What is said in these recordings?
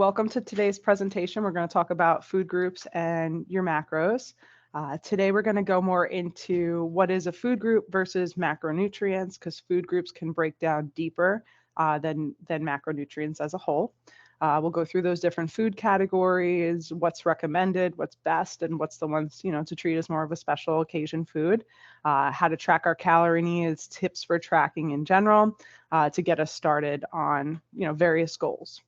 Welcome to today's presentation. We're going to talk about food groups and your macros. Today, we're going to go more into what is a food group versus macronutrients, because food groups can break down deeper than macronutrients as a whole. We'll go through those different food categories, what's recommended, what's best, and what's the ones, to treat as more of a special occasion food, how to track our calorie needs, tips for tracking in general, to get us started on, various goals.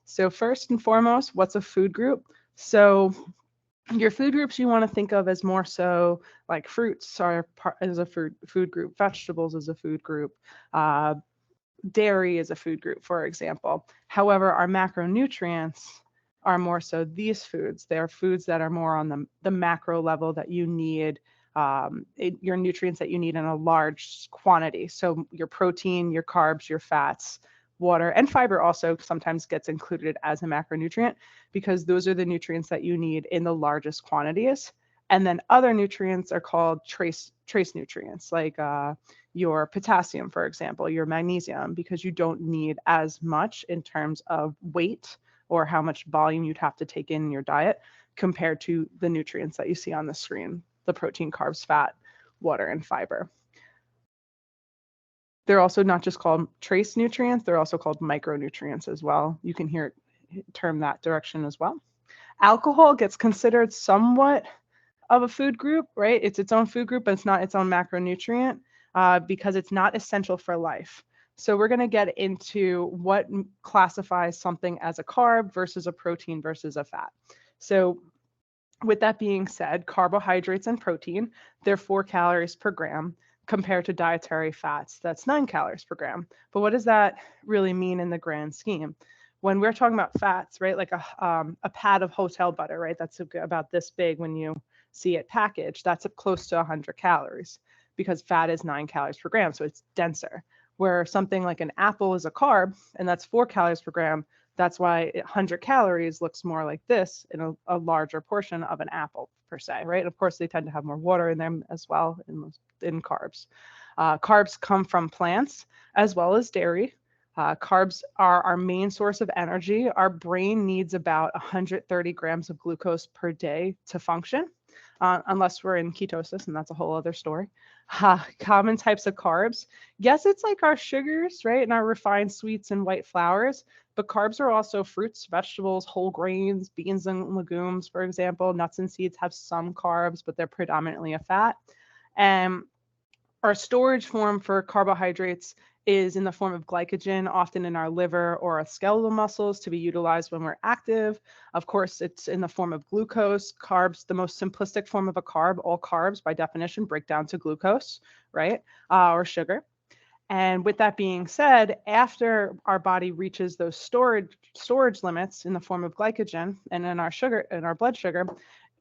So first and foremost, what's a food group? So your food groups you want to think of as more so like fruits are part as a food group, vegetables as a food group, dairy is a food group, for example. However, our macronutrients are more so these foods. They're foods that are more on the macro level that you need, your nutrients that you need in a large quantity. So your protein, your carbs, your fats, water, and fiber also sometimes gets included as a macronutrient because those are the nutrients that you need in the largest quantities. And then other nutrients are called trace nutrients, like your potassium, for example, your magnesium, because you don't need as much in terms of weight or how much volume you'd have to take in your diet compared to the nutrients that you see on the screen, the protein, carbs, fat, water, and fiber. They're also not just called trace nutrients, they're also called micronutrients as well. You can hear it term that direction as well. Alcohol gets considered somewhat of a food group, right? It's its own food group, but it's not its own macronutrient because it's not essential for life. So we're going to get into what classifies something as a carb versus a protein versus a fat. So with that being said, carbohydrates and protein, they're 4 calories per gram compared to dietary fats, that's 9 calories per gram. But what does that really mean in the grand scheme? When we're talking about fats, right, like a pat of hotel butter, right, that's about this big when you see it packaged, that's close to 100 calories because fat is 9 calories per gram, so it's denser. Where something like an apple is a carb, and that's 4 calories per gram, that's why 100 calories looks more like this in a larger portion of an apple per se, right? And of course, they tend to have more water in them as well in carbs. Carbs come from plants as well as dairy. Carbs are our main source of energy. Our brain needs about 130 grams of glucose per day to function, unless we're in ketosis, and that's a whole other story. Common types of carbs. Yes, it's like our sugars, right? And our refined sweets and white flours, but carbs are also fruits, vegetables, whole grains, beans and legumes, for example. Nuts and seeds have some carbs, but they're predominantly a fat. And our storage form for carbohydrates is in the form of glycogen, often in our liver or our skeletal muscles to be utilized when we're active. Of course, it's in the form of glucose. Carbs, the most simplistic form of a carb, all carbs by definition break down to glucose, right? Or sugar. And with that being said, after our body reaches those storage limits in the form of glycogen and in our sugar, in our blood sugar,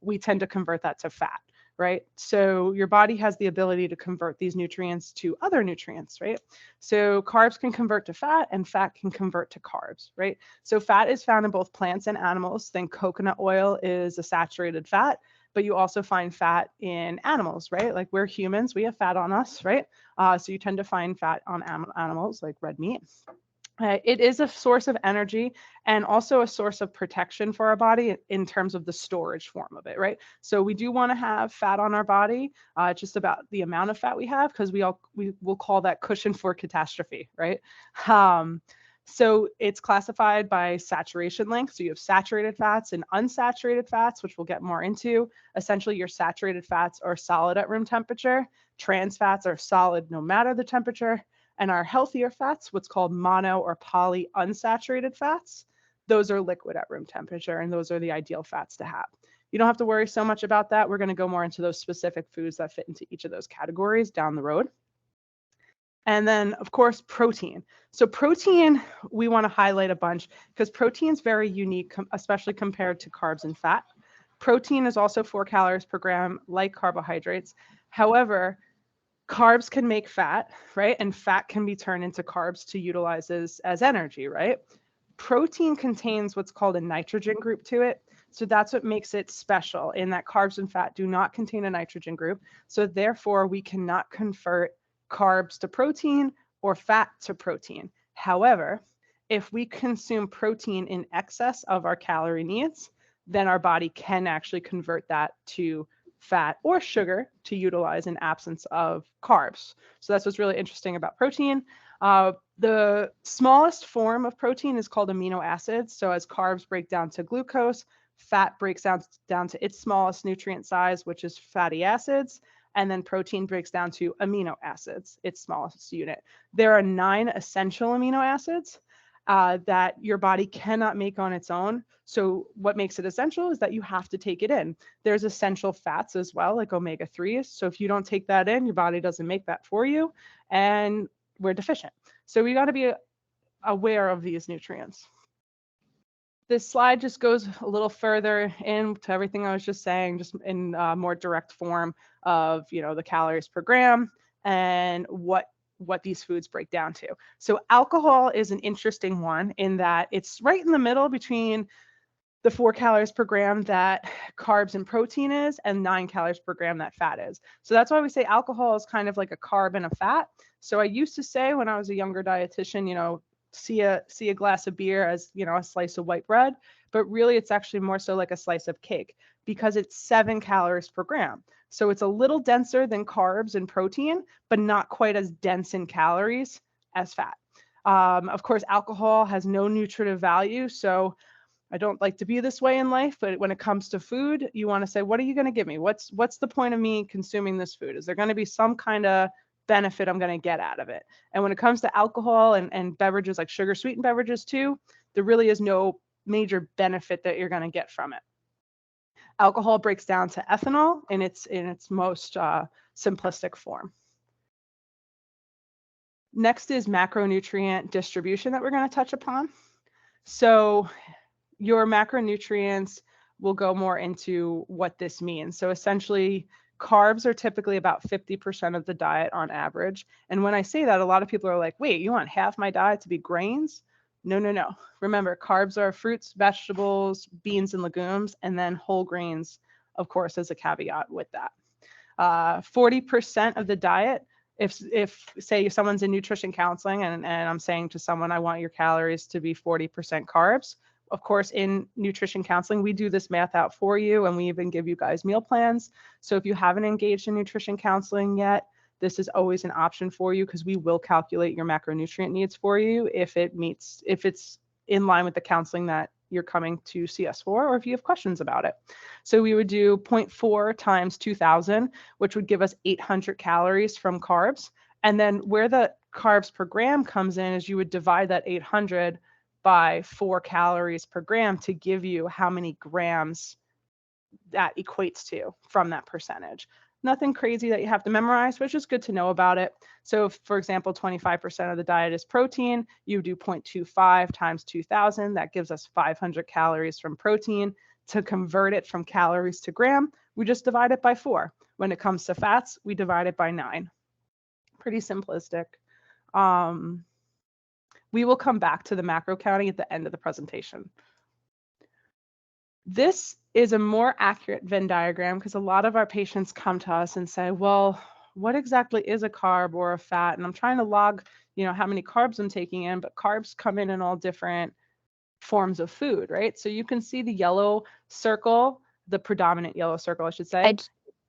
we tend to convert that to fat, right? So your body has the ability to convert these nutrients to other nutrients, right? So carbs can convert to fat and fat can convert to carbs, right? So fat is found in both plants and animals. Then coconut oil is a saturated fat, but you also find fat in animals, right? Like we're humans, we have fat on us, right? So you tend to find fat on animals like red meat. It is a source of energy and also a source of protection for our body in terms of the storage form of it, right? So we do want to have fat on our body, just about the amount of fat we have, because we will call that cushion for catastrophe, right? So it's classified by saturation length. So you have saturated fats and unsaturated fats, which we'll get more into. Essentially, your saturated fats are solid at room temperature. Trans fats are solid no matter the temperature. And our healthier fats, what's called mono or poly unsaturated fats, those are liquid at room temperature, and those are the ideal fats to have. You don't have to worry so much about that. We're going to go more into those specific foods that fit into each of those categories down the road. And then, of course, protein. So protein, we want to highlight a bunch because protein is very unique, especially compared to carbs and fat. Protein is also 4 calories per gram, like carbohydrates. However, carbs can make fat, right? And fat can be turned into carbs to utilize as energy, right? Protein contains what's called a nitrogen group to it. So that's what makes it special in that carbs and fat do not contain a nitrogen group. So therefore, we cannot convert carbs to protein or fat to protein. However, if we consume protein in excess of our calorie needs, then our body can actually convert that to fat or sugar to utilize in absence of carbs. So that's what's really interesting about protein. The smallest form of protein is called amino acids. So as carbs break down to glucose, fat breaks down to its smallest nutrient size, which is fatty acids. And then protein breaks down to amino acids, its smallest unit. There are 9 essential amino acids that your body cannot make on its own. So what makes it essential is that you have to take it in. There's essential fats as well, like omega-3s. So if you don't take that in, your body doesn't make that for you, and we're deficient. So we got to be aware of these nutrients. This slide just goes a little further into everything I was just saying, just in more direct form of, the calories per gram and what these foods break down to. So alcohol is an interesting one in that it's right in the middle between the 4 calories per gram that carbs and protein is and 9 calories per gram that fat is. So that's why we say alcohol is kind of like a carb and a fat. So I used to say when I was a younger dietitian, see a glass of beer as, a slice of white bread, but really it's actually more so like a slice of cake because it's 7 calories per gram. So it's a little denser than carbs and protein, but not quite as dense in calories as fat. Of course, alcohol has no nutritive value. So I don't like to be this way in life, but when it comes to food, you want to say, what are you going to give me? What's the point of me consuming this food? Is there going to be some kind of benefit I'm going to get out of it? And when it comes to alcohol and beverages like sugar sweetened beverages too, there really is no major benefit that you're going to get from it. Alcohol breaks down to ethanol in its most simplistic form. Next is macronutrient distribution that we're going to touch upon. So your macronutrients will go more into what this means. So essentially, carbs are typically about 50% of the diet on average. And when I say that, a lot of people are like, wait, you want half my diet to be grains? No. Remember, carbs are fruits, vegetables, beans, and legumes, and then whole grains, of course, as a caveat with that. 40% of the diet, if say someone's in nutrition counseling and I'm saying to someone, I want your calories to be 40% carbs. Of course, in nutrition counseling, we do this math out for you, and we even give you guys meal plans. So if you haven't engaged in nutrition counseling yet, this is always an option for you because we will calculate your macronutrient needs for you if it's in line with the counseling that you're coming to see us for, or if you have questions about it. So we would do 0.4 times 2,000, which would give us 800 calories from carbs. And then where the carbs per gram comes in is you would divide that 800 by 4 calories per gram to give you how many grams that equates to from that percentage. Nothing crazy that you have to memorize, but it's just good to know about it. So if, for example, 25% of the diet is protein, you do 0.25 times 2,000. That gives us 500 calories from protein. To convert it from calories to gram, we just divide it by 4. When it comes to fats, we divide it by 9. Pretty simplistic. We will come back to the macro counting at the end of the presentation. This is a more accurate Venn diagram because a lot of our patients come to us and say, well, what exactly is a carb or a fat? And I'm trying to log, how many carbs I'm taking in, but carbs come in all different forms of food, right? So you can see the yellow circle, the predominant yellow circle, I should say.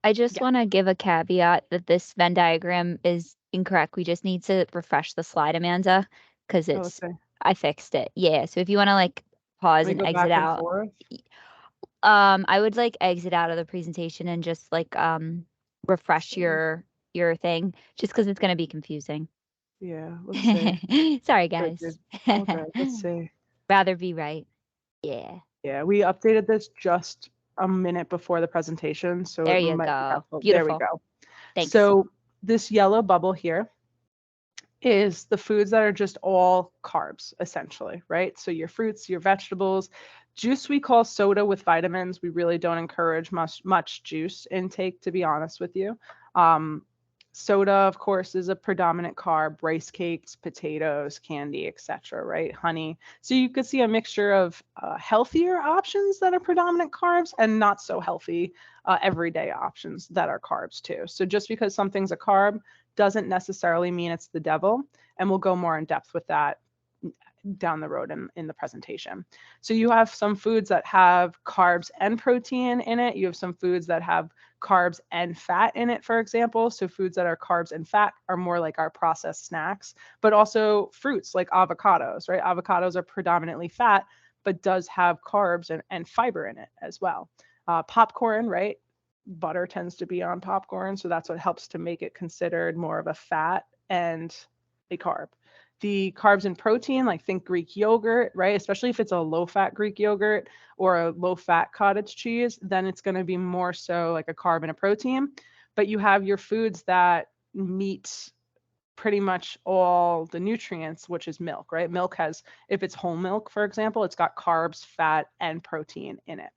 I just want to give a caveat that this Venn diagram is incorrect. We just need to refresh the slide, Amanda, because I fixed it. Yeah. So if you want to pause and exit out. I would exit out of the presentation and just refresh your thing just because it's going to be confusing. Yeah, let's see. Sorry, guys. Okay, let's see. Rather be right. Yeah. Yeah, we updated this just a minute before the presentation, so there you go. Beautiful. There we go. Thanks. So this yellow bubble here is the foods that are just all carbs, essentially, right? So your fruits, your vegetables, juice we call soda with vitamins. We really don't encourage much juice intake, to be honest with you. Soda, of course, is a predominant carb, rice cakes, potatoes, candy, etc., right? Honey. So you could see a mixture of healthier options that are predominant carbs and not so healthy everyday options that are carbs too. So just because something's a carb doesn't necessarily mean it's the devil, and we'll go more in depth with that down the road in the presentation. So you have some foods that have carbs and protein in it. You have some foods that have carbs and fat in it, for example. So foods that are carbs and fat are more like our processed snacks, but also fruits like avocados, right? Avocados are predominantly fat, but does have carbs and fiber in it as well. Popcorn, right? Butter tends to be on popcorn, so that's what helps to make it considered more of a fat and a carb. The carbs and protein, like think Greek yogurt, right? Especially if it's a low-fat Greek yogurt or a low-fat cottage cheese, then it's going to be more so like a carb and a protein. But you have your foods that meet pretty much all the nutrients, which is milk, right? Milk has, if it's whole milk, for example, it's got carbs, fat, and protein in it.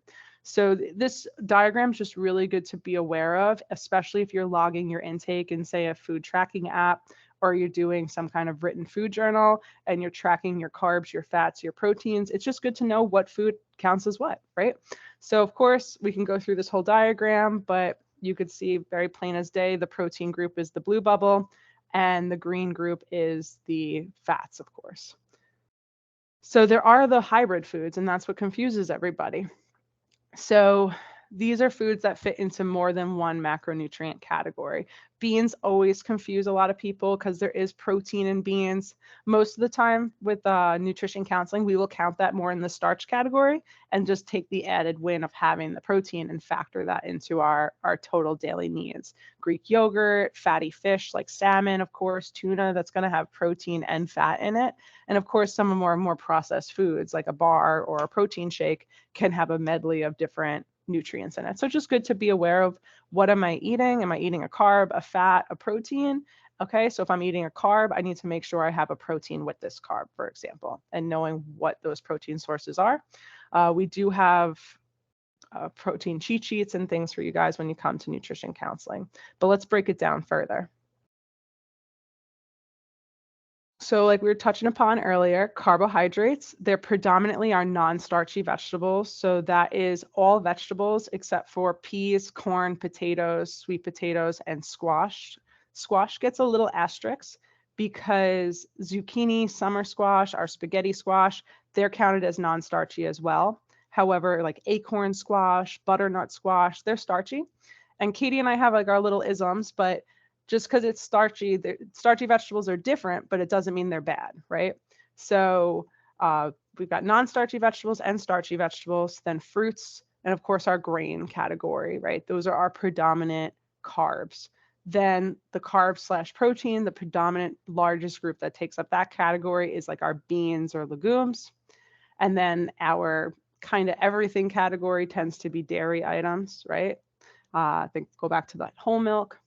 So this diagram is just really good to be aware of, especially if you're logging your intake in, say, a food tracking app, or you're doing some kind of written food journal and you're tracking your carbs, your fats, your proteins. It's just good to know what food counts as what, right? So of course, we can go through this whole diagram, but you could see very plain as day, the protein group is the blue bubble and the green group is the fats, of course. So there are the hybrid foods, and that's what confuses everybody. So these are foods that fit into more than one macronutrient category. Beans always confuse a lot of people because there is protein in beans. Most of the time with nutrition counseling, we will count that more in the starch category and just take the added win of having the protein and factor that into our total daily needs. Greek yogurt, fatty fish like salmon, of course, tuna, that's going to have protein and fat in it. And of course, some more processed foods like a bar or a protein shake can have a medley of different nutrients in it. So just good to be aware of what am I eating? Am I eating a carb, a fat, a protein? Okay, so if I'm eating a carb, I need to make sure I have a protein with this carb, for example, and knowing what those protein sources are. We do have protein cheat sheets and things for you guys when you come to nutrition counseling, but let's break it down further. So like we were touching upon earlier, carbohydrates, they're predominantly our non-starchy vegetables. So that is all vegetables except for peas, corn, potatoes, sweet potatoes, and squash. Squash gets a little asterisk because zucchini, summer squash, our spaghetti squash, they're counted as non-starchy as well. However, like acorn squash, butternut squash, they're starchy. And Katie and I have like our little isms, but just because it's starchy, starchy vegetables are different, but it doesn't mean they're bad, right? So we've got non-starchy vegetables and starchy vegetables, then fruits, and of course our grain category, right? Those are our predominant carbs. Then the carb/protein, the predominant largest group that takes up that category is like our beans or legumes. And then our kind of everything category tends to be dairy items, right? I think go back to that whole milk.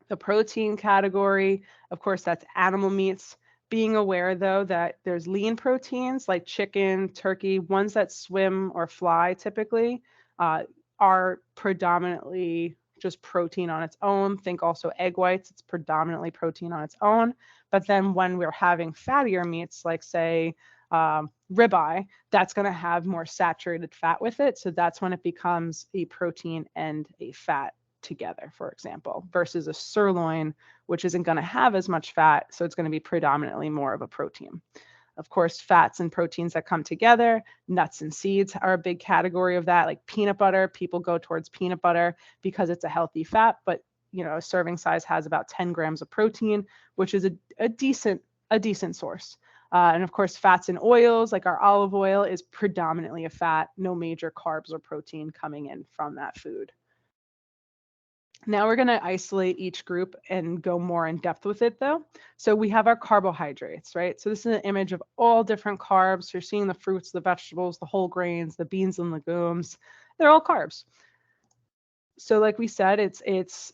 The protein category, of course, that's animal meats. Being aware, though, that there's lean proteins like chicken, turkey, ones that swim or fly typically are predominantly just protein on its own. Think also egg whites, it's predominantly protein on its own. But then when we're having fattier meats, like say ribeye, that's going to have more saturated fat with it. So that's when it becomes a protein and a fat together, for example, versus a sirloin, which isn't going to have as much fat. So it's going to be predominantly more of a protein. Of course, fats and proteins that come together, nuts and seeds are a big category of that. Like peanut butter, people go towards peanut butter because it's a healthy fat, but you know, a serving size has about 10 grams of protein, which is a decent source. And of course, fats and oils, like our olive oil, is predominantly a fat, no major carbs or protein coming in from that food. Now we're going to isolate each group and go more in depth with it though. So we have our carbohydrates, right? So this is an image of all different carbs. You're seeing the fruits, the vegetables, the whole grains, the beans and legumes. They're all carbs. So like we said, it's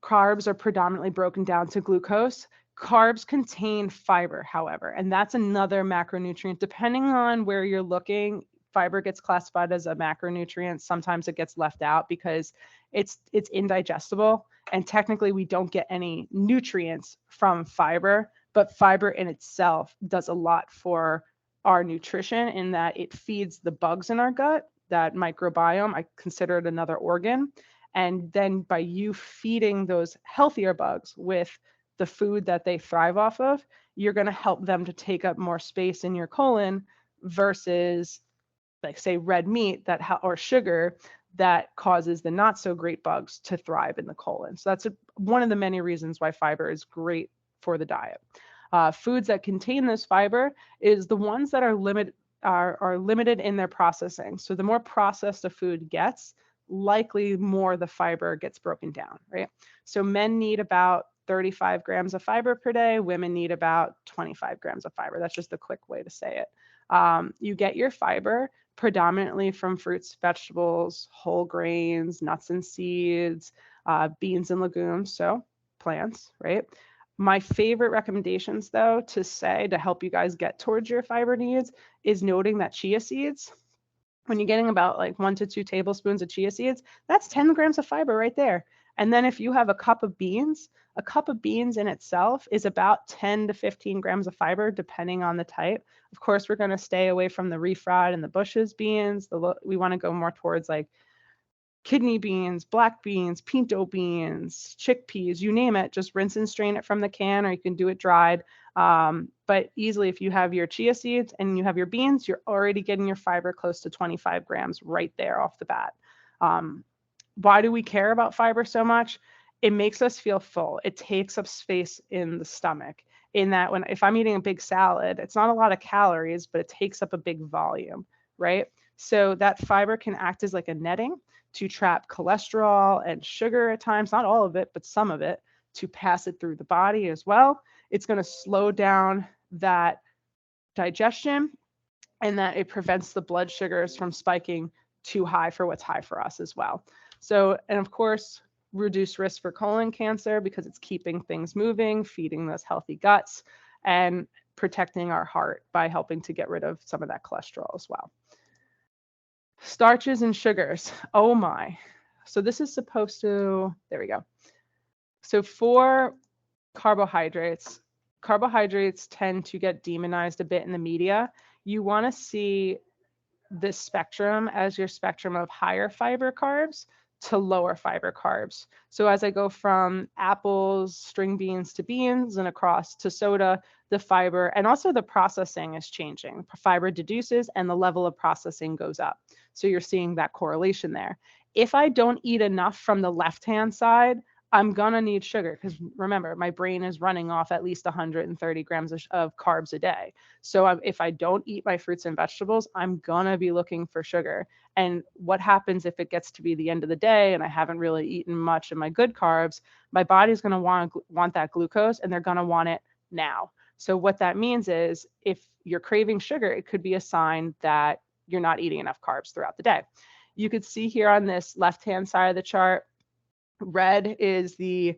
carbs are predominantly broken down to glucose. Carbs contain fiber, however, and that's another macronutrient. Depending on where you're looking, fiber gets classified as a macronutrient. Sometimes it gets left out because it's indigestible, and technically we don't get any nutrients from fiber, but fiber in itself does a lot for our nutrition in that it feeds the bugs in our gut. That microbiome, I consider it another organ. And then by you feeding those healthier bugs with the food that they thrive off of, you're going to help them to take up more space in your colon versus, like, say, red meat or sugar that causes the not so great bugs to thrive in the colon. So that's one of the many reasons why fiber is great for the diet. Foods that contain this fiber is the ones that are limited in their processing. So the more processed a food gets, likely more the fiber gets broken down, right? So men need about 35 grams of fiber per day. Women need about 25 grams of fiber. That's just a quick way to say it. You get your fiber predominantly from fruits, vegetables, whole grains, nuts and seeds, beans and legumes, so plants, right? My favorite recommendations, though, to say to help you guys get towards your fiber needs is noting that chia seeds, when you're getting about like 1 to 2 tablespoons of chia seeds, that's 10 grams of fiber right there. And then if you have a cup of beans in itself is about 10 to 15 grams of fiber, depending on the type. Of course, we're going to stay away from the refried and the Bush's beans. We want to go more towards like kidney beans, black beans, pinto beans, chickpeas, you name it. Just rinse and strain it from the can, or you can do it dried. But easily, if you have your chia seeds and you have your beans, you're already getting your fiber close to 25 grams right there off the bat. Why do we care about fiber so much? It makes us feel full. It takes up space in the stomach. In that, if I'm eating a big salad, it's not a lot of calories, but it takes up a big volume, right? So that fiber can act as like a netting to trap cholesterol and sugar at times, not all of it, but some of it, to pass it through the body as well. It's going to slow down that digestion, and that it prevents the blood sugars from spiking too high for what's high for us as well. So, and of course, reduce risk for colon cancer because it's keeping things moving, feeding those healthy guts, and protecting our heart by helping to get rid of some of that cholesterol as well. Starches and sugars. Oh my. So this is supposed to, there we go. So for carbohydrates tend to get demonized a bit in the media. You want to see this spectrum as your spectrum of higher fiber carbs to lower fiber carbs. So as I go from apples, string beans to beans and across to soda, the fiber and also the processing is changing. Fiber deduces and the level of processing goes up. So you're seeing that correlation there. If I don't eat enough from the left-hand side, I'm gonna need sugar because remember, my brain is running off at least 130 grams of carbs a day. So if I don't eat my fruits and vegetables, I'm gonna be looking for sugar. And what happens if it gets to be the end of the day and I haven't really eaten much of my good carbs? My body's gonna want that glucose, and they're gonna want it now. So what that means is if you're craving sugar, it could be a sign that you're not eating enough carbs throughout the day. You could see here on this left-hand side of the chart, red is the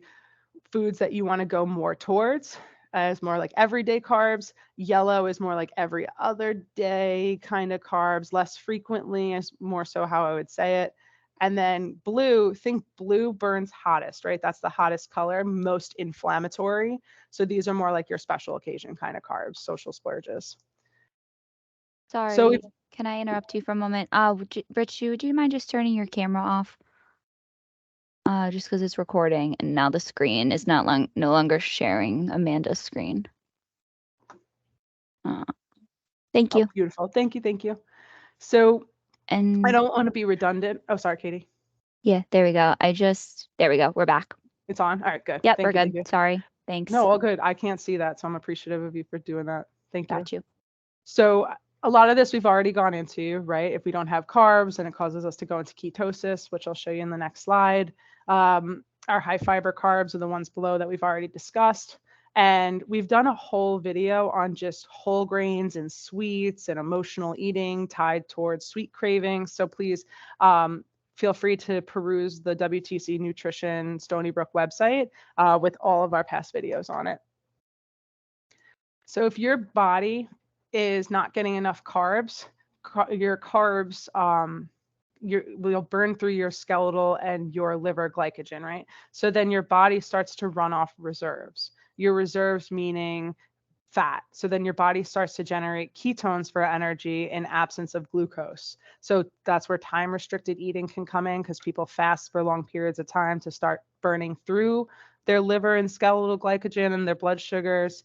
foods that you want to go more towards as more like everyday carbs. Yellow is more like every other day kind of carbs, less frequently is more so how I would say it. And then blue, think blue burns hottest, right? That's the hottest color, most inflammatory. So these are more like your special occasion kind of carbs, social splurges. Sorry, can I interrupt you for a moment? Richie, would you mind just turning your camera off? Just because it's recording and now the screen is no longer sharing Amanda's screen. Thank you. Beautiful. Thank you. So, and I don't want to be redundant. Oh, sorry, Katie. Yeah, there we go. There we go. We're back. It's on. All right, good. Yep, we're good. Sorry. Thanks. No, all good. I can't see that, so I'm appreciative of you for doing that. Thank you. Got you. So a lot of this we've already gone into, right? If we don't have carbs, then it causes us to go into ketosis, which I'll show you in the next slide. Our high fiber carbs are the ones below that we've already discussed. And we've done a whole video on just whole grains and sweets and emotional eating tied towards sweet cravings. So please feel free to peruse the WTC Nutrition Stony Brook website with all of our past videos on it. So if your body is not getting enough carbs, your carbs will burn through your skeletal and your liver glycogen, right? So then your body starts to run off reserves. Your reserves meaning fat. So then your body starts to generate ketones for energy in absence of glucose. So that's where time restricted eating can come in because people fast for long periods of time to start burning through their liver and skeletal glycogen and their blood sugars.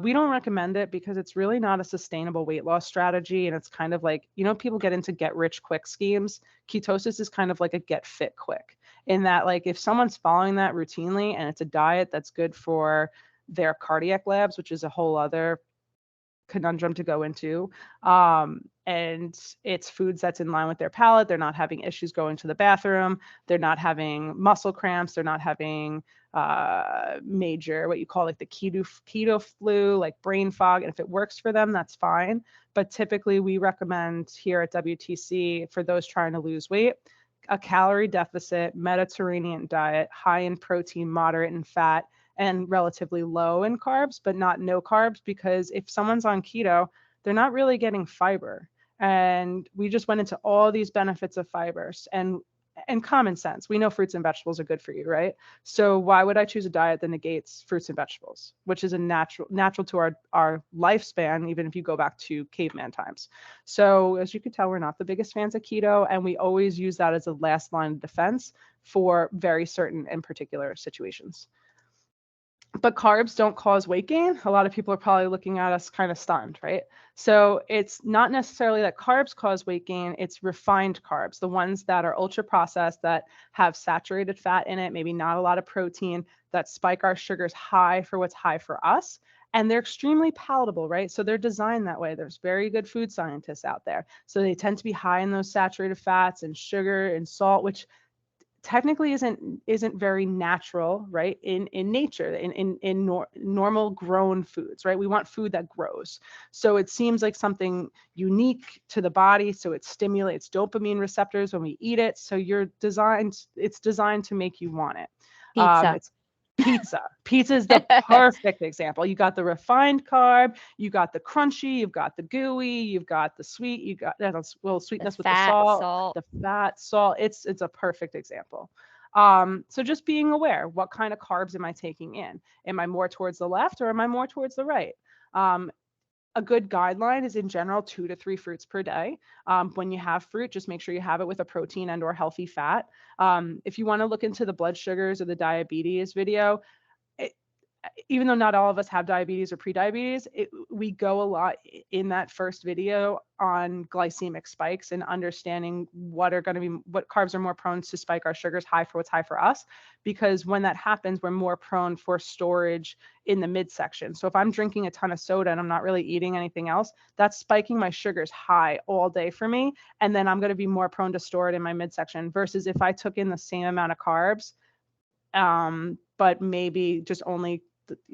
We don't recommend it because it's really not a sustainable weight loss strategy. And it's kind of like, people get into get rich quick schemes. Ketosis is kind of like a get fit quick, in that, like, if someone's following that routinely and it's a diet that's good for their cardiac labs, which is a whole other conundrum to go into, and it's foods that's in line with their palate, they're not having issues going to the bathroom, they're not having muscle cramps, they're not having major, what you call like the keto flu, like brain fog. And if it works for them, that's fine. But typically we recommend here at WTC, for those trying to lose weight, a calorie deficit Mediterranean diet, high in protein, moderate in fat, and relatively low in carbs, but not no carbs, because if someone's on keto, they're not really getting fiber. And we just went into all these benefits of fibers and common sense. We know fruits and vegetables are good for you, right? So why would I choose a diet that negates fruits and vegetables, which is a natural to our lifespan, even if you go back to caveman times. So as you can tell, we're not the biggest fans of keto, and we always use that as a last line of defense for very certain and particular situations. But carbs don't cause weight gain. A lot of people are probably looking at us kind of stunned, right? So it's not necessarily that carbs cause weight gain, it's refined carbs, the ones that are ultra processed, that have saturated fat in it, maybe not a lot of protein, that spike our sugars high for what's high for us. And they're extremely palatable, right? So they're designed that way. There's very good food scientists out there. So they tend to be high in those saturated fats and sugar and salt, which technically isn't very natural, right? In nature, in normal grown foods, right? We want food that grows. So it seems like something unique to the body. So it stimulates dopamine receptors when we eat it. So it's designed to make you want it. Pizza. It's pizza. Pizza is the perfect example. You got the refined carb, you got the crunchy, you've got the gooey, you've got the sweet, you got that little sweetness with the salt, the fat, salt. It's a perfect example. So just being aware, what kind of carbs am I taking in? Am I more towards the left or am I more towards the right? A good guideline is in general 2 to 3 fruits per day. When you have fruit, just make sure you have it with a protein and or healthy fat. If you want to look into the blood sugars or the diabetes video, even though not all of us have diabetes or prediabetes, we go a lot in that first video on glycemic spikes and understanding what carbs are more prone to spike our sugars high for what's high for us. Because when that happens, we're more prone for storage in the midsection. So if I'm drinking a ton of soda and I'm not really eating anything else, that's spiking my sugars high all day for me. And then I'm going to be more prone to store it in my midsection, versus if I took in the same amount of carbs, but maybe just only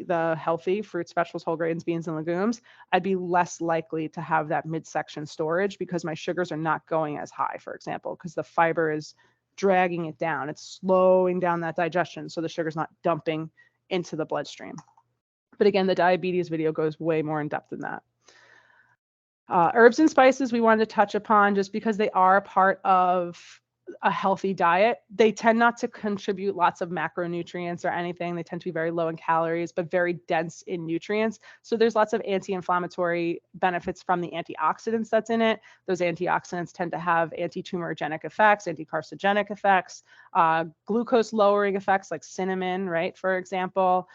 the healthy fruits, vegetables, whole grains, beans, and legumes, I'd be less likely to have that midsection storage because my sugars are not going as high, for example, because the fiber is dragging it down. It's slowing down that digestion, so the sugar's not dumping into the bloodstream. But again, the diabetes video goes way more in depth than that. Herbs and spices we wanted to touch upon just because they are a part of a healthy diet. They tend not to contribute lots of macronutrients or anything. They tend to be very low in calories, but very dense in nutrients. So there's lots of anti-inflammatory benefits from the antioxidants that's in it. Those antioxidants tend to have anti-tumorigenic effects, anti-carcinogenic effects, glucose lowering effects like cinnamon, right? For example,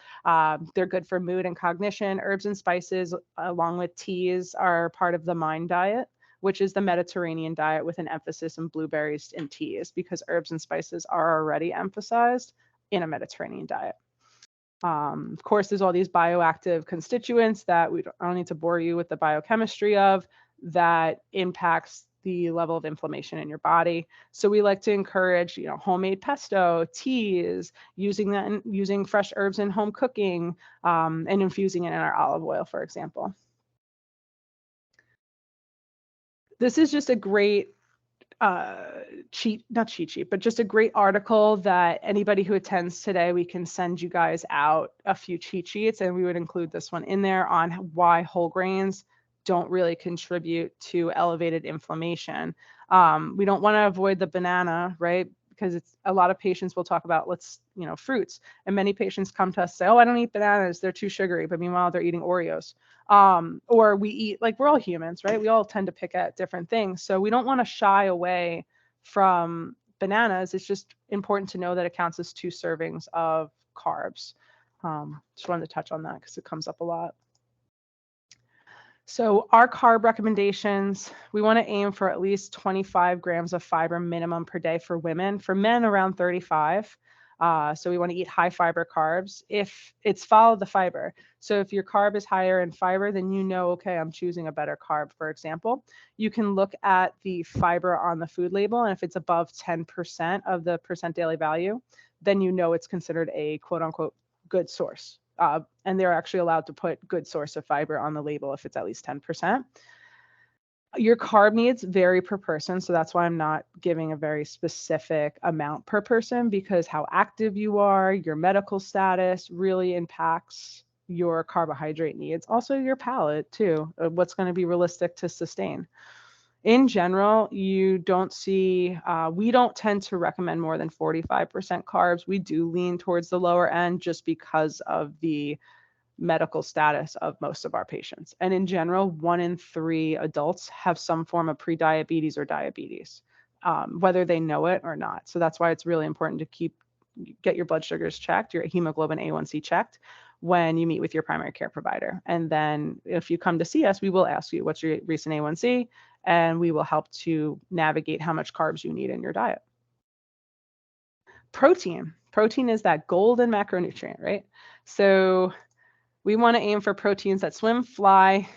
they're good for mood and cognition. Herbs and spices, along with teas, are part of the MIND diet, which is the Mediterranean diet with an emphasis on blueberries and teas, because herbs and spices are already emphasized in a Mediterranean diet. Of course, there's all these bioactive constituents that I don't need to bore you with the biochemistry of, that impacts the level of inflammation in your body. So we like to encourage, homemade pesto, teas, using fresh herbs in home cooking, and infusing it in our olive oil, for example. This is just a great not cheat sheet, but just a great article that anybody who attends today, we can send you guys out a few cheat sheets, and we would include this one in there on why whole grains don't really contribute to elevated inflammation. We don't want to avoid the banana, right? Because it's a lot of patients will talk about fruits, and many patients come to us and say, oh, I don't eat bananas, they're too sugary, but meanwhile they're eating Oreos. Or we eat, like, we're all humans, right? We all tend to pick at different things. So we don't want to shy away from bananas. It's just important to know that it counts as 2 servings of carbs. Just wanted to touch on that because it comes up a lot. So our carb recommendations, we want to aim for at least 25 grams of fiber minimum per day for women. For men, around 35. So we want to eat high fiber carbs. If it's follow the fiber. So if your carb is higher in fiber, then you know, okay, I'm choosing a better carb, for example. You can look at the fiber on the food label, and if it's above 10% of the percent daily value, then you know it's considered a quote unquote good source. And they're actually allowed to put good source of fiber on the label if it's at least 10%. Your carb needs vary per person, so that's why I'm not giving a very specific amount per person, because how active you are, your medical status really impacts your carbohydrate needs. Also your palate too, what's going to be realistic to sustain. In general, you don't see, we don't tend to recommend more than 45% carbs. We do lean towards the lower end just because of the medical status of most of our patients. And in general, 1 in 3 adults have some form of prediabetes or diabetes, whether they know it or not. So that's why it's really important to get your blood sugars checked, your hemoglobin A1C checked when you meet with your primary care provider. And then if you come to see us, we will ask you what's your recent A1C, and we will help to navigate how much carbs you need in your diet. Protein is that golden macronutrient, right? So we want to aim for proteins that swim, fly,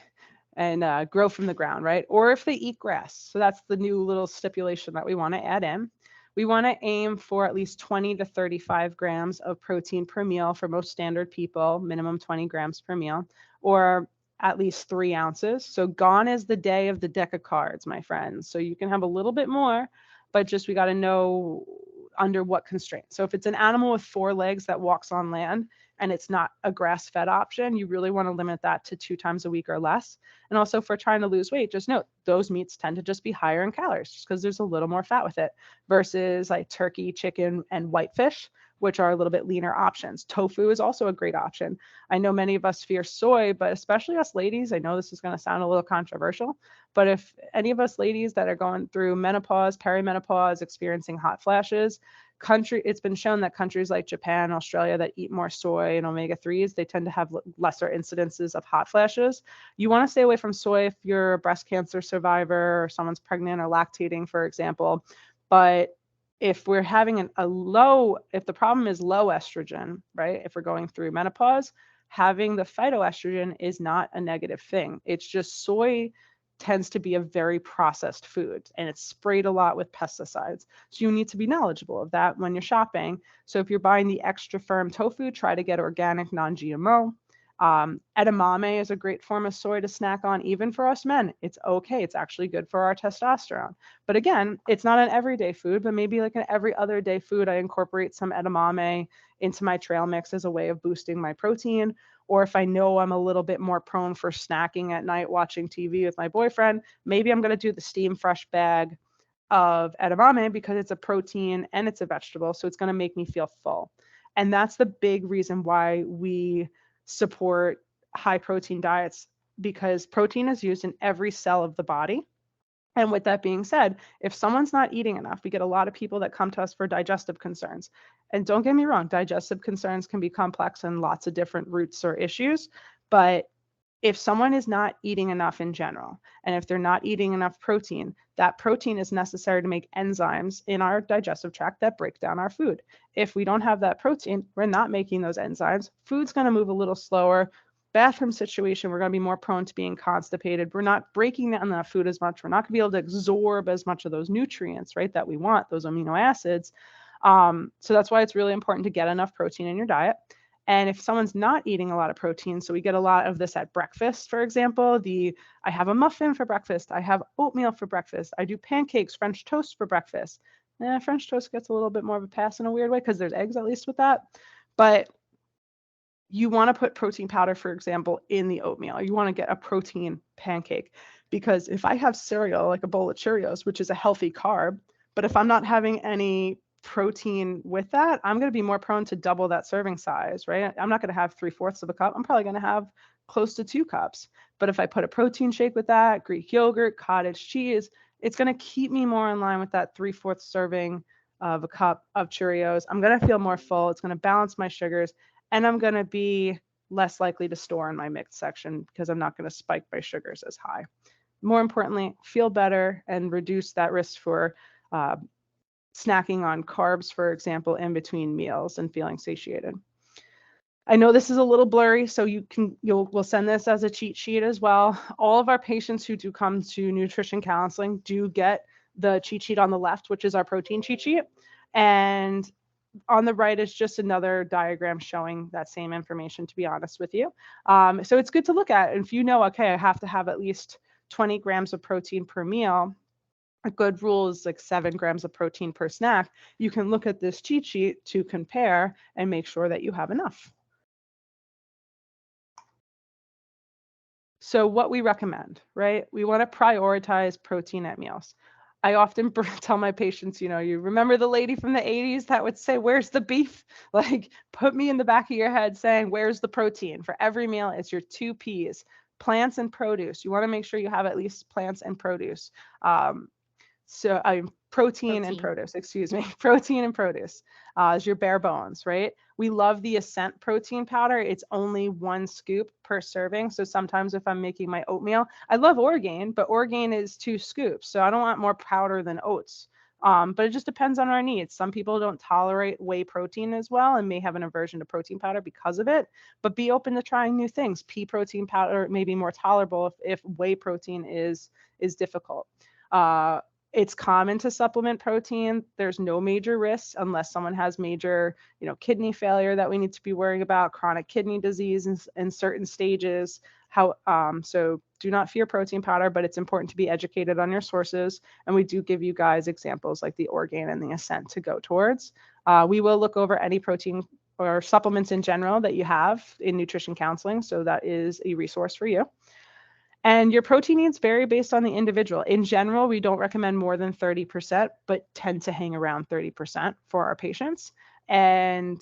and grow from the ground, right? Or if they eat grass. So that's the new little stipulation that we want to add in. We want to aim for at least 20 to 35 grams of protein per meal for most standard people, minimum 20 grams per meal, or at least 3 ounces. So gone is the day of the deck of cards, my friends. So you can have a little bit more, but just we got to know under what constraints. So if it's an animal with 4 legs that walks on land and it's not a grass-fed option, you really want to limit that to 2 times a week or less. And also for trying to lose weight, just note those meats tend to just be higher in calories just because there's a little more fat with it versus like turkey, chicken, and whitefish, which are a little bit leaner options. Tofu is also a great option. I know many of us fear soy, but especially us ladies, I know this is going to sound a little controversial, but if any of us ladies that are going through menopause, perimenopause, experiencing hot flashes, it's been shown that countries like Japan, Australia that eat more soy and omega-3s, they tend to have lesser incidences of hot flashes. You want to stay away from soy if you're a breast cancer survivor or someone's pregnant or lactating, for example. But if we're having if the problem is low estrogen, right? If we're going through menopause, having the phytoestrogen is not a negative thing. It's just soy tends to be a very processed food and it's sprayed a lot with pesticides. So you need to be knowledgeable of that when you're shopping. So if you're buying the extra firm tofu, try to get organic, non-GMO. Edamame is a great form of soy to snack on, even for us men. It's okay. It's actually good for our testosterone. But again, it's not an everyday food, but maybe like an every other day food, I incorporate some edamame into my trail mix as a way of boosting my protein. Or if I know I'm a little bit more prone for snacking at night watching TV with my boyfriend, maybe I'm going to do the steam fresh bag of edamame because it's a protein and it's a vegetable. So it's going to make me feel full. And that's the big reason why we support high protein diets, because protein is used in every cell of the body. And with that being said, if someone's not eating enough, we get a lot of people that come to us for digestive concerns. And don't get me wrong, digestive concerns can be complex and lots of different roots or issues. But if someone is not eating enough in general, and if they're not eating enough protein, that protein is necessary to make enzymes in our digestive tract that break down our food. If we don't have that protein, we're not making those enzymes. Food's going to move a little slower. Bathroom situation, we're going to be more prone to being constipated. We're not breaking down that food as much. We're not going to be able to absorb as much of those nutrients, right, that we want, those amino acids. So that's why it's really important to get enough protein in your diet. And if someone's not eating a lot of protein, so we get a lot of this at breakfast, for example, I have a muffin for breakfast, I have oatmeal for breakfast, I do pancakes, French toast for breakfast. French toast gets a little bit more of a pass in a weird way because there's eggs at least with that. But you want to put protein powder, for example, in the oatmeal. You want to get a protein pancake, because if I have cereal, like a bowl of Cheerios, which is a healthy carb, but if I'm not having any protein with that, I'm going to be more prone to double that serving size, right? I'm not going to have 3/4 of a cup. I'm probably going to have close to 2 cups. But if I put a protein shake with that, Greek yogurt, cottage cheese, it's going to keep me more in line with that 3/4 serving of a cup of Cheerios, I'm going to feel more full. It's going to balance my sugars, and I'm going to be less likely to store in my mixed section because I'm not going to spike my sugars as high. More importantly, feel better and reduce that risk for snacking on carbs, for example, in between meals and feeling satiated. I know this is a little blurry, so we'll send this as a cheat sheet as well. All of our patients who do come to nutrition counseling do get the cheat sheet on the left, which is our protein cheat sheet. And on the right is just another diagram showing that same information, to be honest with you. So it's good to look at. And if you know, okay, I have to have at least 20 grams of protein per meal, a good rule is like 7 grams of protein per snack. You can look at this cheat sheet to compare and make sure that you have enough. So what we recommend, right? We want to prioritize protein at meals. I often tell my patients, you remember the lady from the 80s that would say, where's the beef? Like, put me in the back of your head saying, where's the protein? For every meal, it's your 2 Ps, plants and produce. You want to make sure you have at least plants and produce. Protein and produce, protein and produce is your bare bones, right? We love the Ascent protein powder. It's only 1 scoop per serving. So sometimes if I'm making my oatmeal, I love Orgain, but Orgain is 2 scoops. So I don't want more powder than oats. But it just depends on our needs. Some people don't tolerate whey protein as well and may have an aversion to protein powder because of it, but be open to trying new things. Pea protein powder may be more tolerable if whey protein is difficult. It's common to supplement protein. There's no major risks unless someone has major, kidney failure that we need to be worrying about, chronic kidney disease in certain stages. So do not fear protein powder, but it's important to be educated on your sources. And we do give you guys examples like the Orgain and the Ascent to go towards. We will look over any protein or supplements in general that you have in nutrition counseling. So that is a resource for you. And your protein needs vary based on the individual. In general, we don't recommend more than 30%, but tend to hang around 30% for our patients. And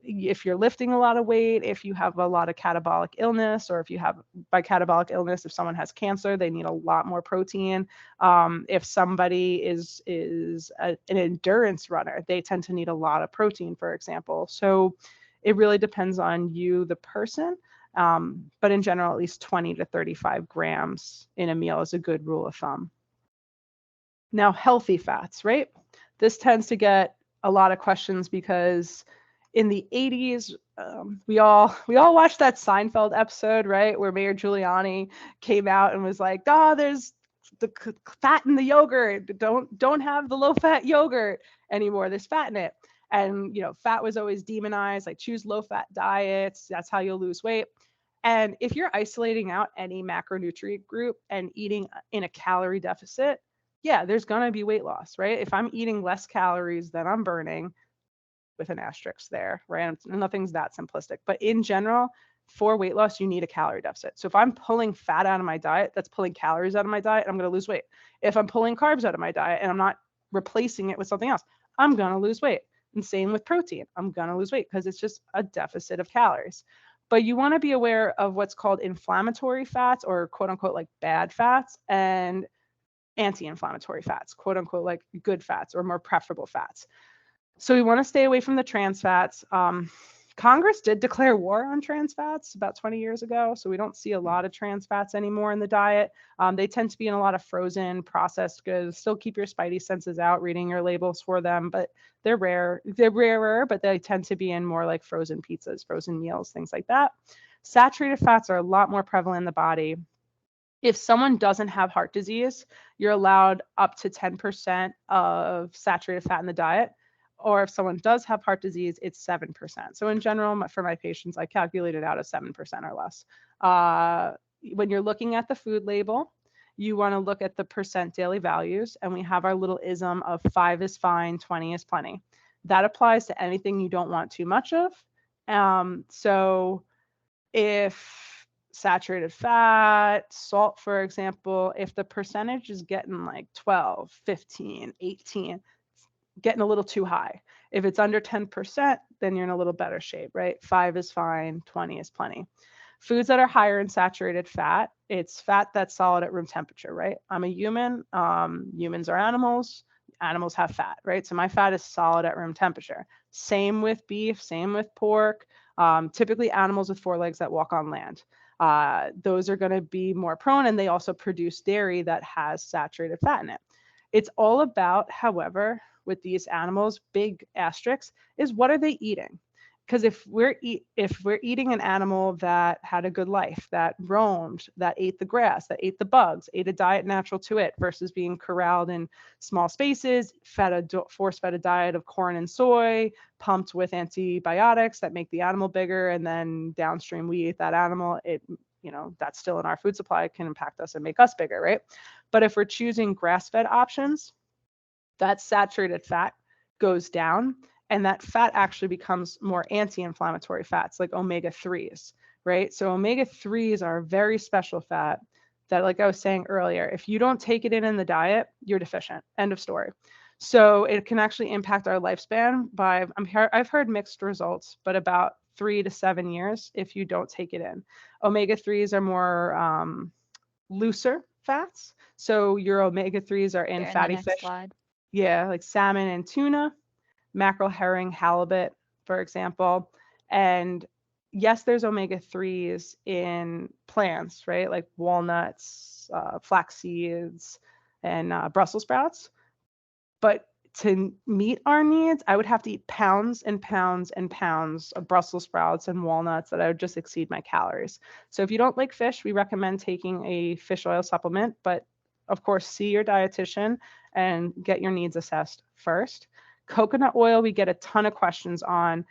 if you're lifting a lot of weight, if you have a lot of catabolic illness, or if you have, by catabolic illness, if someone has cancer, they need a lot more protein. If somebody is an endurance runner, they tend to need a lot of protein, for example. So it really depends on you, the person. But in general, at least 20 to 35 grams in a meal is a good rule of thumb. Now, healthy fats, right? This tends to get a lot of questions because in the 80s, we all watched that Seinfeld episode, right, where Mayor Giuliani came out and was like, there's the fat in the yogurt. Don't have the low-fat yogurt anymore. There's fat in it. And, fat was always demonized, like choose low-fat diets. That's how you'll lose weight. And if you're isolating out any macronutrient group and eating in a calorie deficit, yeah, there's going to be weight loss, right? If I'm eating less calories than I'm burning, with an asterisk there, right? Nothing's that simplistic. But in general, for weight loss, you need a calorie deficit. So if I'm pulling fat out of my diet, that's pulling calories out of my diet, I'm going to lose weight. If I'm pulling carbs out of my diet and I'm not replacing it with something else, I'm going to lose weight. And same with protein. I'm going to lose weight because it's just a deficit of calories. But you want to be aware of what's called inflammatory fats, or quote unquote like bad fats, and anti-inflammatory fats, quote unquote like good fats or more preferable fats. So we want to stay away from the trans fats. Congress did declare war on trans fats about 20 years ago, so we don't see a lot of trans fats anymore in the diet. They tend to be in a lot of frozen, processed goods. Still keep your spidey senses out reading your labels for them, but they're rare. They're rarer, but they tend to be in more like frozen pizzas, frozen meals, things like that. Saturated fats are a lot more prevalent in the body. If someone doesn't have heart disease, you're allowed up to 10% of saturated fat in the diet. Or if someone does have heart disease, it's 7%. So in general, for my patients, I calculate it out as 7% or less. When you're looking at the food label, you want to look at the percent daily values. And we have our little ism of 5 is fine, 20 is plenty. That applies to anything you don't want too much of. So if saturated fat, salt, for example, if the percentage is getting like 12, 15, 18, getting a little too high. If it's under 10%, then you're in a little better shape, right? 5 is fine, 20 is plenty. Foods that are higher in saturated fat, it's fat that's solid at room temperature, right? I'm a human. Humans are animals. animals have fat, right? So my fat is solid at room temperature. Same with beef, same with pork. Typically animals with four legs that walk on land. Those are going to be more prone, and they also produce dairy that has saturated fat in it. It's all about, however, with these animals, big asterisks, is what are they eating? Because if we're eating an animal that had a good life, that roamed, that ate the grass, that ate the bugs, ate a diet natural to it, versus being corralled in small spaces, force-fed a diet of corn and soy, pumped with antibiotics that make the animal bigger, and then downstream we eat that animal, that's still in our food supply, can impact us and make us bigger, right? But if we're choosing grass-fed options, that saturated fat goes down, and that fat actually becomes more anti-inflammatory fats like omega-3s, right? So omega-3s are a very special fat that, like I was saying earlier, if you don't take it in the diet, you're deficient. End of story. So it can actually impact our lifespan by, I've heard mixed results, but about 3 to 7 years if you don't take it in. Omega-3s are more looser fats. So your omega-3s are in fatty fish. Slide. Yeah, like salmon and tuna, mackerel, herring, halibut, for example. And yes, there's omega-3s in plants, right? Like walnuts, flax seeds, and Brussels sprouts. But to meet our needs, I would have to eat pounds and pounds and pounds of Brussels sprouts and walnuts that I would just exceed my calories. So if you don't like fish, we recommend taking a fish oil supplement, but of course, see your dietitian and get your needs assessed first. Coconut oil, we get a ton of questions on.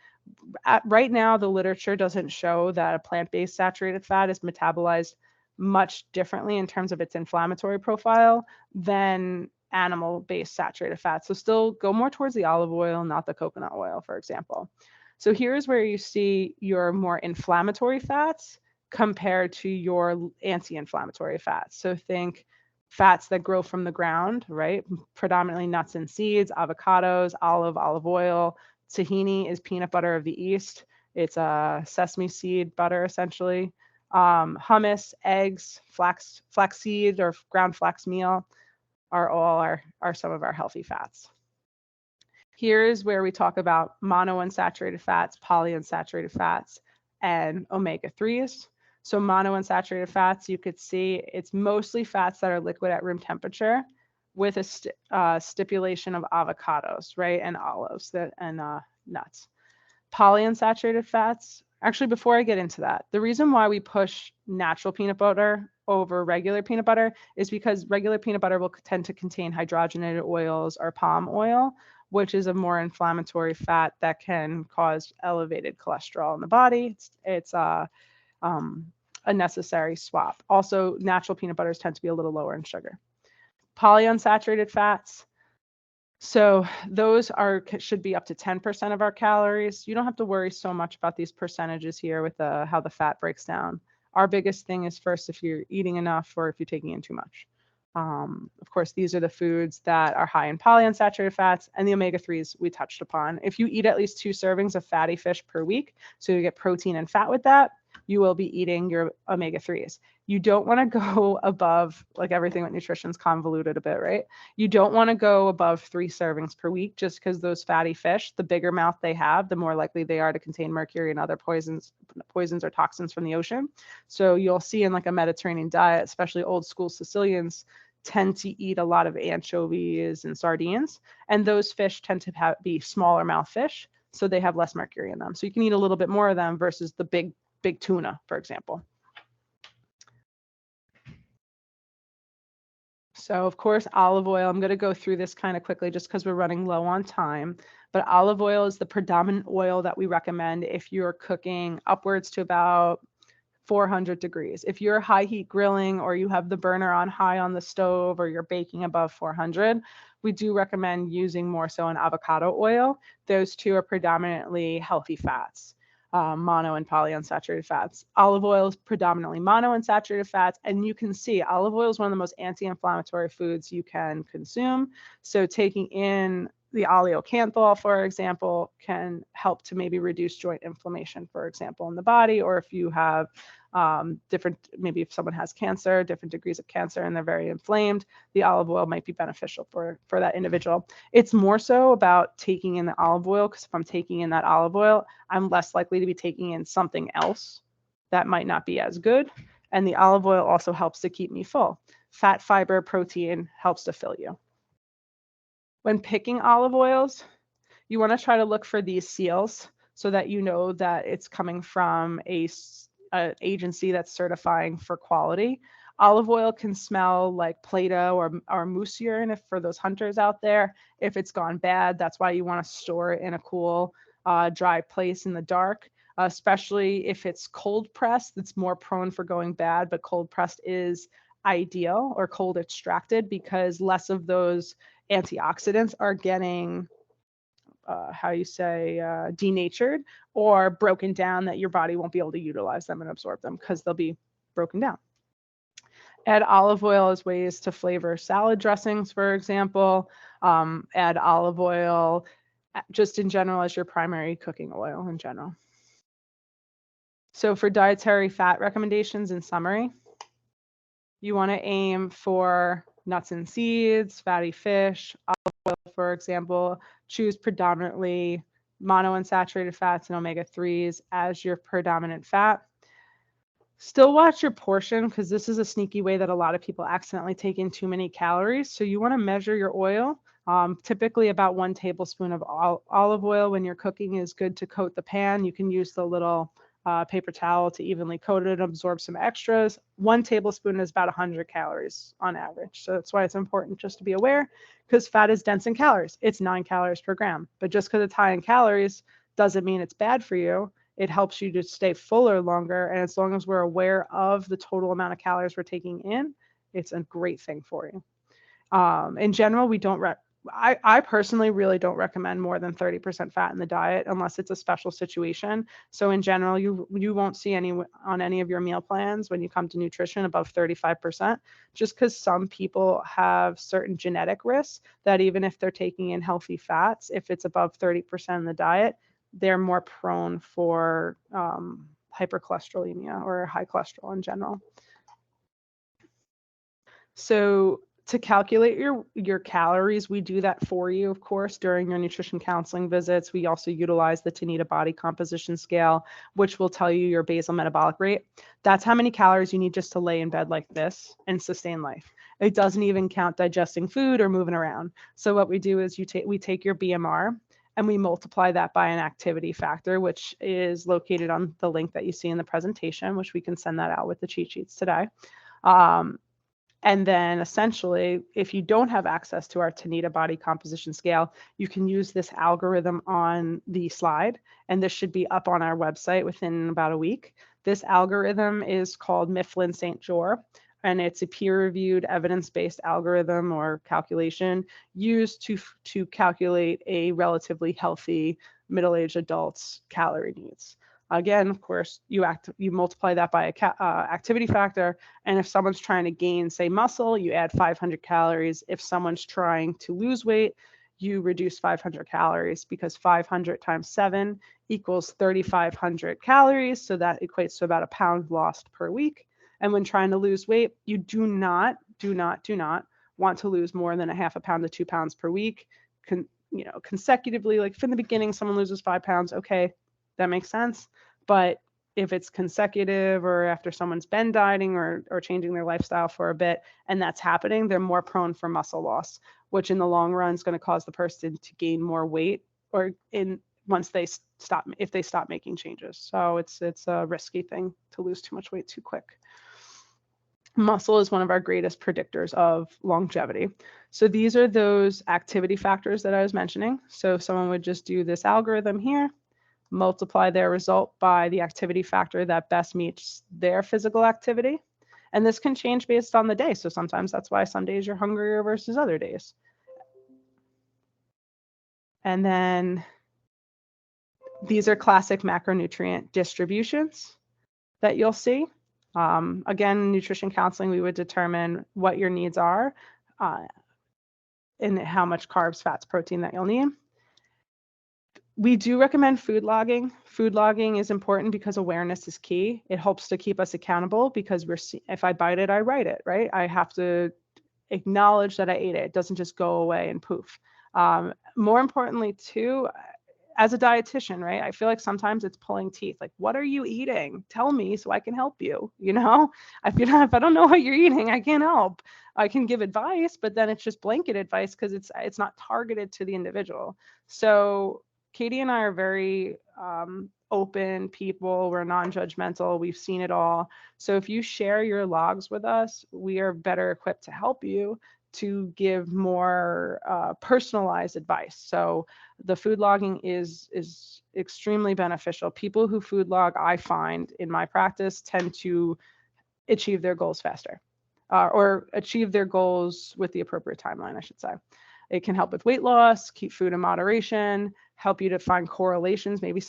Right now, the literature doesn't show that a plant-based saturated fat is metabolized much differently in terms of its inflammatory profile than animal-based saturated fat. So still go more towards the olive oil, not the coconut oil, for example. So here's where you see your more inflammatory fats compared to your anti-inflammatory fats. So think fats that grow from the ground, right? Predominantly nuts and seeds, avocados, olive oil. Tahini is peanut butter of the East. It's a sesame seed butter, essentially. Hummus, eggs, flaxseed or ground flax meal are some of our healthy fats. Here's where we talk about monounsaturated fats, polyunsaturated fats, and omega-3s. So monounsaturated fats, you could see it's mostly fats that are liquid at room temperature with a stipulation of avocados, right, and olives and nuts. Polyunsaturated fats, actually, before I get into that, the reason why we push natural peanut butter over regular peanut butter is because regular peanut butter will tend to contain hydrogenated oils or palm oil, which is a more inflammatory fat that can cause elevated cholesterol in the body. It's a necessary swap. Also, natural peanut butters tend to be a little lower in sugar. Polyunsaturated fats, so those should be up to 10% of our calories. You don't have to worry so much about these percentages here with how the fat breaks down. Our biggest thing is first if you're eating enough or if you're taking in too much. Of course, these are the foods that are high in polyunsaturated fats, and the omega-3s we touched upon. If you eat at least 2 servings of fatty fish per week, so you get protein and fat with that, you will be eating your omega-3s. You don't want to go above, like everything with nutrition is convoluted a bit, right? You don't want to go above 3 servings per week, just because those fatty fish, the bigger mouth they have, the more likely they are to contain mercury and other poisons or toxins from the ocean. So you'll see in like a Mediterranean diet, especially old school Sicilians, tend to eat a lot of anchovies and sardines, and those fish tend to be smaller mouth fish, so they have less mercury in them. So you can eat a little bit more of them versus the big tuna, for example. So of course, olive oil, I'm going to go through this kind of quickly just because we're running low on time, but olive oil is the predominant oil that we recommend if you're cooking upwards to about 400 degrees. If you're high heat grilling or you have the burner on high on the stove or you're baking above 400, we do recommend using more so an avocado oil. Those two are predominantly healthy fats. Mono and polyunsaturated fats. Olive oil is predominantly monounsaturated fats, and you can see olive oil is one of the most anti-inflammatory foods you can consume. So taking in the oleocanthal, for example, can help to maybe reduce joint inflammation, for example, in the body, or if you have maybe if someone has cancer, different degrees of cancer, and they're very inflamed, the olive oil might be beneficial for that individual. It's more so about taking in the olive oil, because if I'm taking in that olive oil, I'm less likely to be taking in something else that might not be as good. And the olive oil also helps to keep me full. Fat, fiber, protein helps to fill you. When picking olive oils, you want to try to look for these seals so that you know that it's coming from a agency that's certifying for quality. Olive oil can smell like Play-Doh or moose urine for those hunters out there. If it's gone bad, that's why you want to store it in a cool, dry place in the dark, especially if it's cold pressed. It's more prone for going bad, but cold pressed is ideal, or cold extracted, because less of those antioxidants are getting denatured or broken down, that your body won't be able to utilize them and absorb them because they'll be broken down. Add olive oil as ways to flavor salad dressings, for example. Add olive oil just in general as your primary cooking oil in general. So for dietary fat recommendations, in summary, you want to aim for nuts and seeds, fatty fish, olive oil, for example. Choose predominantly monounsaturated fats and omega-3s as your predominant fat. Still watch your portion, because this is a sneaky way that a lot of people accidentally take in too many calories. So you want to measure your oil. Typically about 1 tablespoon of olive oil when you're cooking is good to coat the pan. You can use the little paper towel to evenly coat it and absorb some extras. 1 tablespoon is about 100 calories on average. So that's why it's important just to be aware, because fat is dense in calories. It's 9 calories per gram. But just because it's high in calories doesn't mean it's bad for you. It helps you to stay fuller longer. And as long as we're aware of the total amount of calories we're taking in, it's a great thing for you. In general, I personally really don't recommend more than 30% fat in the diet unless it's a special situation. So in general, you won't see on any of your meal plans when you come to nutrition above 35%, just because some people have certain genetic risks that even if they're taking in healthy fats, if it's above 30% in the diet, they're more prone for hypercholesterolemia or high cholesterol in general. So to calculate your calories, we do that for you, of course, during your nutrition counseling visits. We also utilize the Tanita Body Composition Scale, which will tell you your basal metabolic rate. That's how many calories you need just to lay in bed like this and sustain life. It doesn't even count digesting food or moving around. So what we do is we take your BMR and we multiply that by an activity factor, which is located on the link that you see in the presentation, which we can send that out with the cheat sheets today. And then essentially, if you don't have access to our Tanita Body Composition Scale, you can use this algorithm on the slide, and this should be up on our website within about a week. This algorithm is called Mifflin St. Jeor, and it's a peer-reviewed, evidence-based algorithm or calculation used to calculate a relatively healthy middle-aged adult's calorie needs. Again, of course, you multiply that by a activity factor, and if someone's trying to gain, say, muscle, you add 500 calories. If someone's trying to lose weight, you reduce 500 calories, because 500 times 7 equals 3,500 calories, so that equates to about a pound lost per week. And when trying to lose weight, you do not want to lose more than a half a pound to 2 pounds per week, consecutively. Like from the beginning, someone loses 5 pounds, okay, that makes sense. But if it's consecutive, or after someone's been dieting or changing their lifestyle for a bit, and that's happening, they're more prone for muscle loss, which in the long run is going to cause the person to gain more weight, or if they stop making changes. So it's a risky thing to lose too much weight too quick. Muscle is one of our greatest predictors of longevity. So these are those activity factors that I was mentioning. So if someone would just do this algorithm here, multiply their result by the activity factor that best meets their physical activity. And this can change based on the day. So sometimes that's why some days you're hungrier versus other days. And then these are classic macronutrient distributions that you'll see. Again, nutrition counseling, we would determine what your needs are and how much carbs, fats, protein that you'll need. We do recommend food logging. Food logging is important because awareness is key. It helps to keep us accountable because if I bite it, I write it, right? I have to acknowledge that I ate it. It doesn't just go away and poof. More importantly, too, as a dietitian, right? I feel like sometimes it's pulling teeth. Like, what are you eating? Tell me so I can help you. You know, I feel like if I don't know what you're eating, I can't help. I can give advice, but then it's just blanket advice because it's not targeted to the individual. So Katie and I are very open people. We're non-judgmental. We've seen it all. So if you share your logs with us, we are better equipped to help you to give more personalized advice. So the food logging is extremely beneficial. People who food log, I find in my practice, tend to achieve their goals faster, or achieve their goals with the appropriate timeline, I should say. It can help with weight loss, keep food in moderation, help you to find correlations. Maybe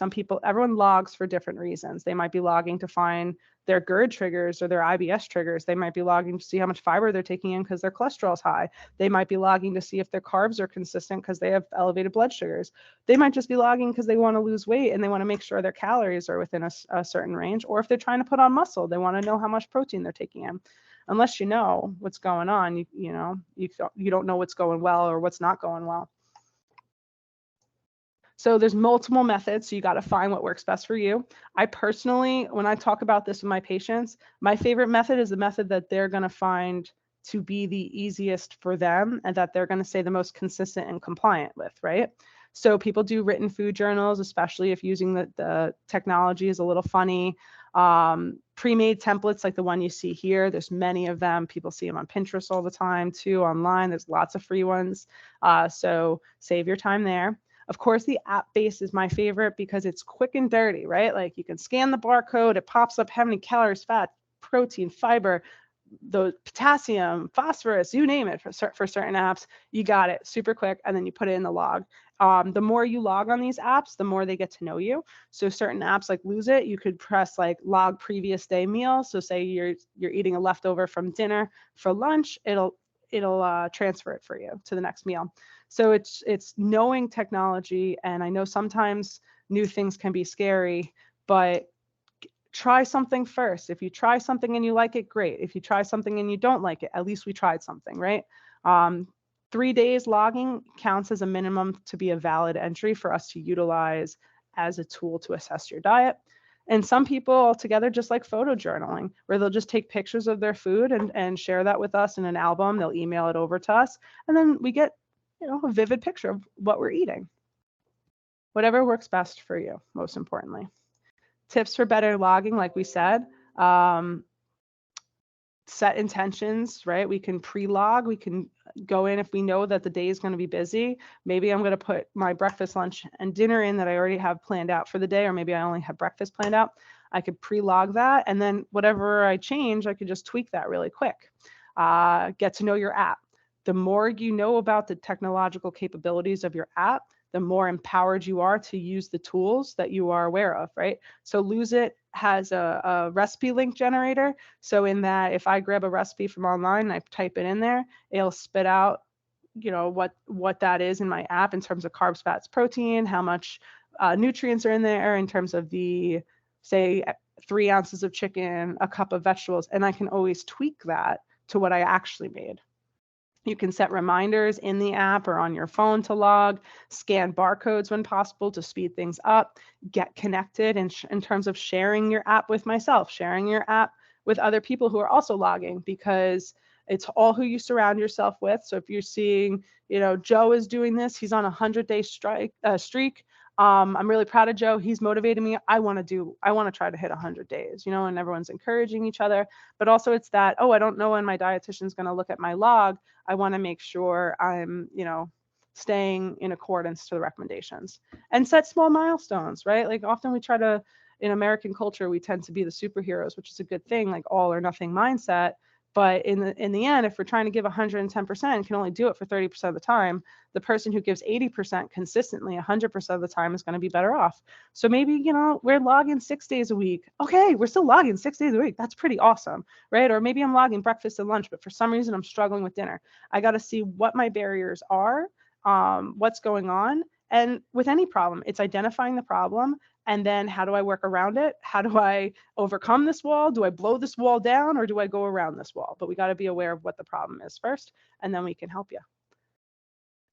everyone logs for different reasons. They might be logging to find their GERD triggers or their IBS triggers. They might be logging to see how much fiber they're taking in because their cholesterol is high. They might be logging to see if their carbs are consistent because they have elevated blood sugars. They might just be logging because they want to lose weight and they want to make sure their calories are within a certain range. Or if they're trying to put on muscle, they want to know how much protein they're taking in. Unless you know what's going on, you don't know what's going well or what's not going well. So there's multiple methods, so you got to find what works best for you. I personally, when I talk about this with my patients, my favorite method is the method that they're going to find to be the easiest for them and that they're going to stay the most consistent and compliant with, right? So people do written food journals, especially if using the technology is a little funny. Pre-made templates like the one you see here, there's many of them. People see them on Pinterest all the time too, online. There's lots of free ones. So save your time there. Of course, the app-based is my favorite because it's quick and dirty, right? Like you can scan the barcode, it pops up how many calories, fat, protein, fiber, the potassium, phosphorus, you name it for certain apps, you got it super quick, and then you put it in the log. The more you log on these apps, the more they get to know you. So certain apps like Lose It, you could press like log previous day meal. So say you're eating a leftover from dinner for lunch, it'll transfer it for you to the next meal. So it's knowing technology, and I know sometimes new things can be scary, but try something first. If you try something and you like it, great. If you try something and you don't like it, at least we tried something, right? 3 days logging counts as a minimum to be a valid entry for us to utilize as a tool to assess your diet. And some people altogether just like photo journaling, where they'll just take pictures of their food and share that with us in an album. They'll email it over to us, and then we get a vivid picture of what we're eating. Whatever works best for you, most importantly. Tips for better logging, like we said, set intentions, right? We can pre-log. We can go in if we know that the day is going to be busy. Maybe I'm going to put my breakfast, lunch, and dinner in that I already have planned out for the day, or maybe I only have breakfast planned out. I could pre-log that, and then whatever I change, I could just tweak that really quick. Get to know your app. The more you know about the technological capabilities of your app, the more empowered you are to use the tools that you are aware of, right? So Lose It has a recipe link generator. So in that, if I grab a recipe from online and I type it in there, it'll spit out, what that is in my app in terms of carbs, fats, protein, how much nutrients are in there in terms of the, say, 3 ounces of chicken, a cup of vegetables, and I can always tweak that to what I actually made. You can set reminders in the app or on your phone to log, scan barcodes when possible to speed things up, get connected in terms of sharing your app with myself, sharing your app with other people who are also logging, because it's all who you surround yourself with. So if you're seeing, Joe is doing this, he's on a 100-day streak. I'm really proud of Joe. He's motivated me. I want to try to hit 100 days, and everyone's encouraging each other. But also it's that, I don't know when my dietitian is going to look at my log. I want to make sure I'm, staying in accordance to the recommendations, and set small milestones, right? Like often we try to, in American culture, we tend to be the superheroes, which is a good thing, like all or nothing mindset. But in the end, if we're trying to give 110% and can only do it for 30% of the time, the person who gives 80% consistently 100% of the time is going to be better off. So maybe, we're logging 6 days a week. Okay, we're still logging 6 days a week. That's pretty awesome, right? Or maybe I'm logging breakfast and lunch, but for some reason I'm struggling with dinner. I got to see what my barriers are, what's going on, And with any problem, it's identifying the problem, and then how do I work around it? How do I overcome this wall? Do I blow this wall down, or do I go around this wall? But we got to be aware of what the problem is first, and then we can help you.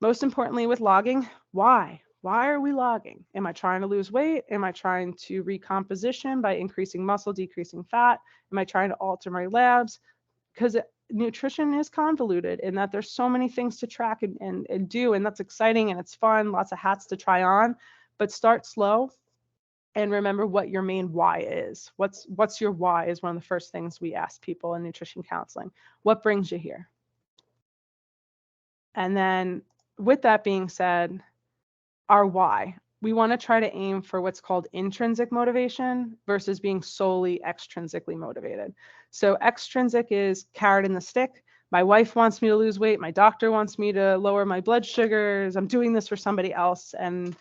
Most importantly with logging, why? Why are we logging? Am I trying to lose weight? Am I trying to recomposition by increasing muscle, decreasing fat? Am I trying to alter my labs? Because nutrition is convoluted in that there's so many things to track and do, and that's exciting and it's fun, lots of hats to try on, but start slow and remember what your main why is. What's your why is one of the first things we ask people in nutrition counseling. What brings you here? And then with that being said, our why. We want to try to aim for what's called intrinsic motivation versus being solely extrinsically motivated. So extrinsic is carrot in the stick. My wife wants me to lose weight. My doctor wants me to lower my blood sugars. I'm doing this for somebody else. And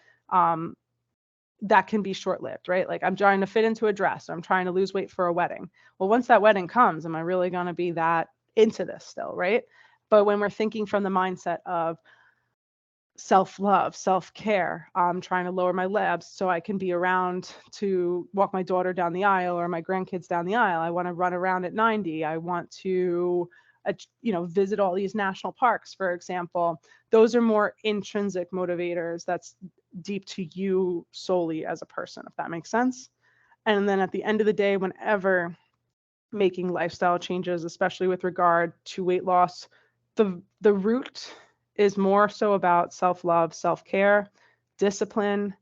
that can be short-lived, right? Like I'm trying to fit into a dress, or I'm trying to lose weight for a wedding. Well, once that wedding comes, am I really going to be that into this still, right? But when we're thinking from the mindset of self-love, self-care, I'm trying to lower my labs so I can be around to walk my daughter down the aisle or my grandkids down the aisle. I want to run around at 90. I want to visit all these national parks, for example. Those are more intrinsic motivators. That's deep to you solely as a person, if that makes sense. And then at the end of the day, whenever making lifestyle changes, especially with regard to weight loss, the root is more so about self-love, self-care, discipline,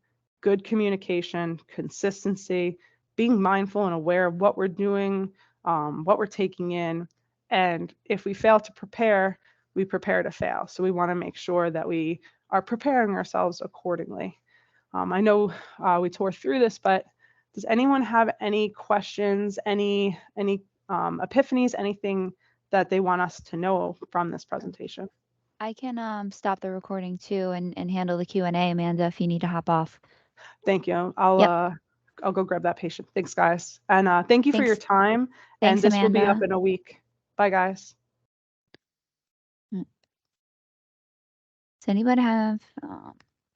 good communication, consistency, being mindful and aware of what we're doing, what we're taking in. And if we fail to prepare, we prepare to fail. So we want to make sure that we are preparing ourselves accordingly. I know we tore through this, but does anyone have any questions, any epiphanies, anything that they want us to know from this presentation? I can stop the recording too and handle the Q&A, Amanda, if you need to hop off. Thank you. I'll go grab that patient. Thanks, guys. And thank you for your time. Thanks, and this Amanda. will be up in a week. Bye, guys. Does anybody have